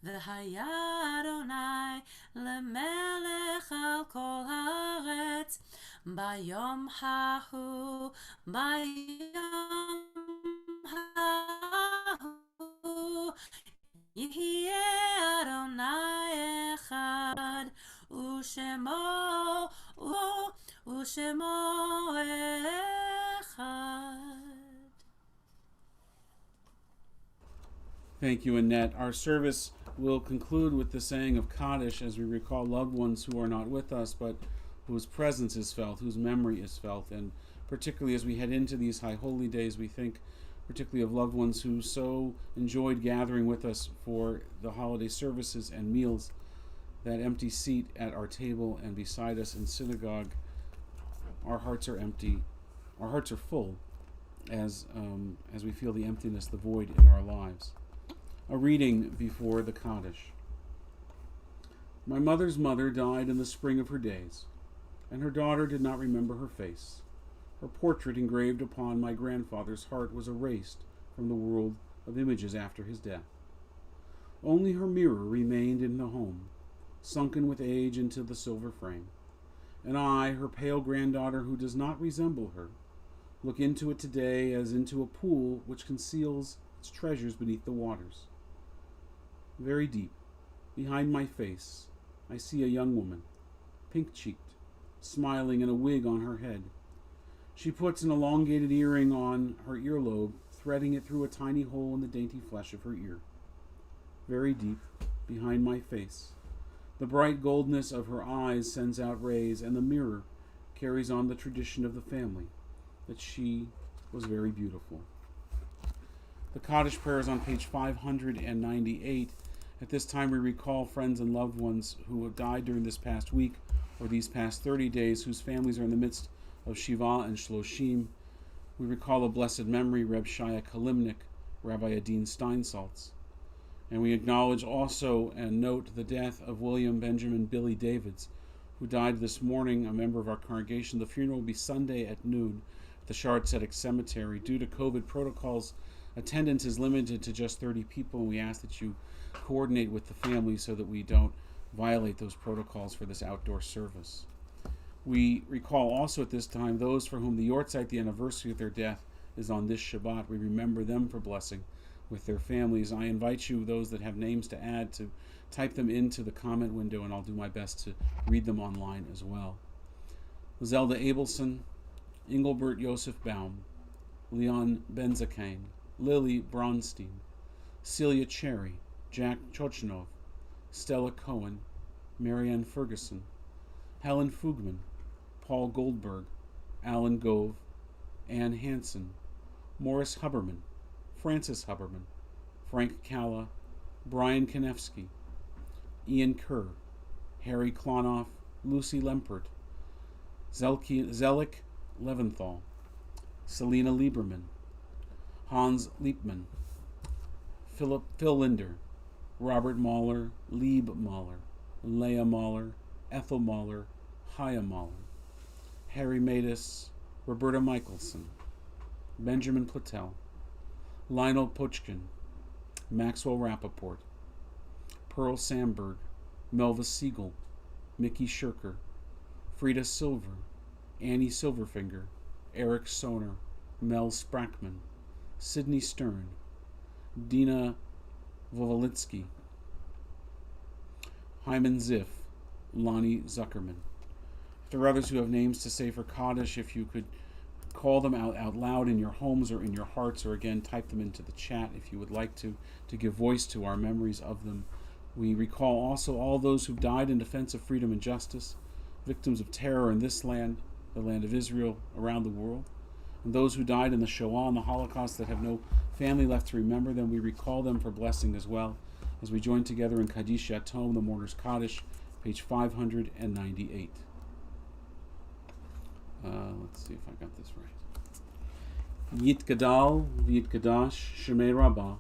והיה אדוני למלך על כל הארץ, ביום ההוא יהיה אדוני אחד, ושמו אחד. Thank you, Annette. Our service will conclude with the saying of Kaddish as we recall loved ones who are not with us, but whose presence is felt, whose memory is felt. And particularly as we head into these high holy days, we think particularly of loved ones who so enjoyed gathering with us for the holiday services and meals. That empty seat at our table and beside us in synagogue, our hearts are empty, our hearts are full as we feel the emptiness, the void in our lives. A reading before the Kaddish. My mother's mother died in the spring of her days, and her daughter did not remember her face. Her portrait engraved upon my grandfather's heart was erased from the world of images after his death. Only her mirror remained in the home, sunken with age into the silver frame. And I, her pale granddaughter who does not resemble her, look into it today as into a pool which conceals its treasures beneath the waters. Very deep, behind my face, I see a young woman, pink-cheeked, smiling in a wig on her head. She puts an elongated earring on her earlobe, threading it through a tiny hole in the dainty flesh of her ear. Very deep, behind my face, the bright goldness of her eyes sends out rays, and the mirror carries on the tradition of the family, that she was very beautiful. The Kaddish prayer is on page 598. At this time, we recall friends and loved ones who have died during this past week or these past 30 days, whose families are in the midst of Shiva and Shloshim. We recall a blessed memory, Reb Shaya Kalimnik, Rabbi Adin Steinsaltz. And we acknowledge also and note the death of William Benjamin Billy Davids, who died this morning, a member of our congregation. The funeral will be Sunday at noon at the Shaare Tzedek Cemetery. Due to COVID protocols, attendance is limited to just 30 people, and we ask that you coordinate with the family so that we don't violate those protocols for this outdoor service. We recall also at this time those for whom the Yortzeit, the anniversary of their death, is on this Shabbat. We remember them for blessing with their families. I invite you, those that have names to add, to type them into the comment window, and I'll do my best to read them online as well. Zelda Abelson, Engelbert Joseph Baum, Leon Benzakain, Lily Bronstein, Celia Cherry, Jack Chochnov, Stella Cohen, Marianne Ferguson, Helen Fugman, Paul Goldberg, Alan Gove, Ann Hansen, Morris Huberman, Francis Huberman, Frank Calla, Brian Konevsky, Ian Kerr, Harry Klonoff, Lucy Lempert, Zelik Leventhal, Selena Lieberman, Hans Liebman, Phil Linder, Robert Mahler, Lieb Mahler, Leah Mahler, Ethel Mahler, Haya Mahler, Harry Matus, Roberta Michelson, Benjamin Platel, Lionel Pochkin, Maxwell Rappaport, Pearl Sandberg, Melva Siegel, Mickey Shirker, Frida Silver, Annie Silverfinger, Eric Soner, Mel Sprackman, Sidney Stern, Dina Vovolitsky, Hyman Ziff, Lonnie Zuckerman. If there are others who have names to say for Kaddish, if you could call them out loud in your homes or in your hearts, or again type them into the chat if you would like to give voice to our memories of them. We recall also all those who died in defense of freedom and justice, victims of terror in this land, the land of Israel, around the world, and those who died in the Shoah and the Holocaust that have no family left to remember them. We recall them for blessing as well, as we join together in Kaddish Yatom, the Mourner's Kaddish, page 598. Let's see if I got this right. Yit Gadal, V'yit Gadash, Shemei Rabbah,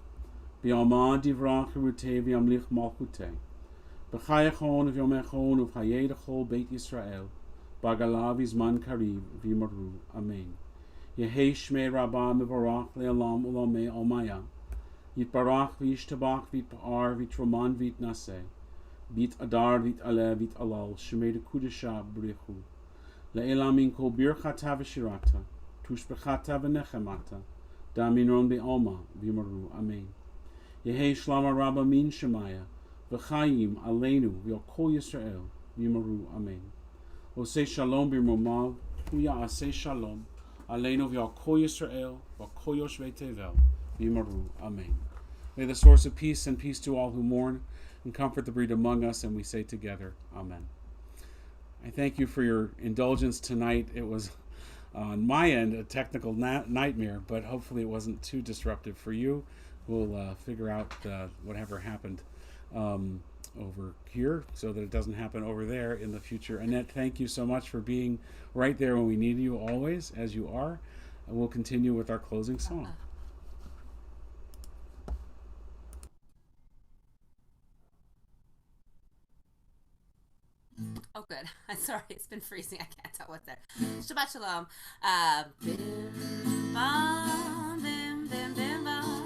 B'yalma Divrach Hirutei V'yamlich Malchutei, B'chayachon V'yomechon Uv'hayei D'chol Beit Yisrael, B'agala V'zman Kariv V'yimaru. Amen. Yehei Shmei Rabbah Mevarach Le'alam Ulamei Almaya, Yitbarach V'yishtabach V'yitpa'ar V'yitroman V'yitnaseh, V'yit Adar V'yit'aleh V'yit'alal, Shemei D'kudesha B'richu, Le'elamin kol birchata v'shirata, tushbechata v'nechemata, daminon be'alma v'yimaru. Amen. Yehei shlama rabba min shemaya, v'chayim aleinu v'yokol Yisrael v'yimaru. Amen. Osei shalom b'romav, huya asei shalom, aleinu v'yokol Yisrael, v'kol yoshvei tevel v'yimaru. Amen. May the source of peace and peace to all who mourn, and comfort the bereaved among us, and we say together, Amen. I thank you for your indulgence tonight. It was, on my end, a technical nightmare, but hopefully it wasn't too disruptive for you. We'll figure out whatever happened over here so that it doesn't happen over there in the future. Annette, thank you so much for being right there when we need you, always, as you are. And we'll continue with our closing song. Oh, good. I'm sorry, it's been freezing. I can't tell what's there. Shabbat Shalom. Bim, bam, bim, bim, bim, bam.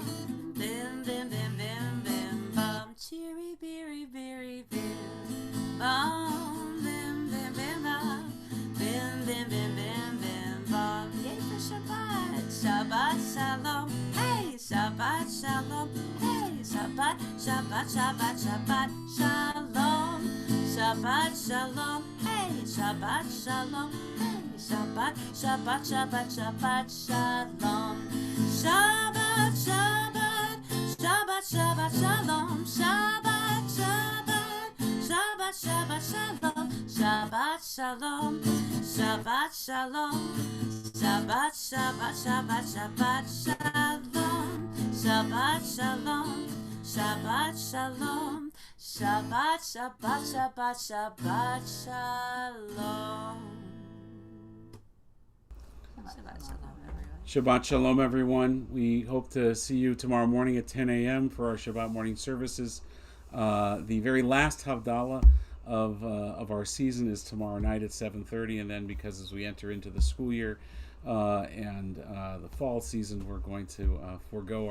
Bim, bim, bim, bim, bim, bam. Cheery, beery, beery, bim. Bam, bim, bim, bim, bam. Bim, bim, bim, bim, bim, bam. Yay for Shabbat. Shabbat Shalom. Hey, Shabbat Shalom. Hey, Shabbat, Shabbat, Shabbat, Shabbat Shalom. Shabbat Shalom, hey, Shabbat Shalom, hey, Shabbat, Shabbat, Shabbat, Shabbat Shalom. Shabbat, Shabbat, Shabbat, Shabbat Shalom. Shabbat, Shabbat, Shabbat, Shabbat Shalom. Shabbat Shalom, Shabbat Shalom. Shabbat, Shabbat, Shabbat, Shabbat Shalom. Shabbat Shalom, Shabbat Shalom. Shabbat, Shabbat, Shabbat, Shabbat Shalom. Shabbat Shalom, everyone. Shabbat Shalom, everyone. We hope to see you tomorrow morning at 10 a.m. for our Shabbat morning services. The very last Havdalah of our season is tomorrow night at 7:30, and then because as we enter into the school year and the fall season, we're going to forego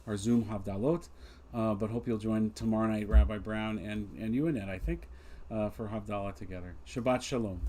our Zoom Havdalot. But hope you'll join tomorrow night, Rabbi Brown and you, Annette, I think, for Havdalah together. Shabbat Shalom.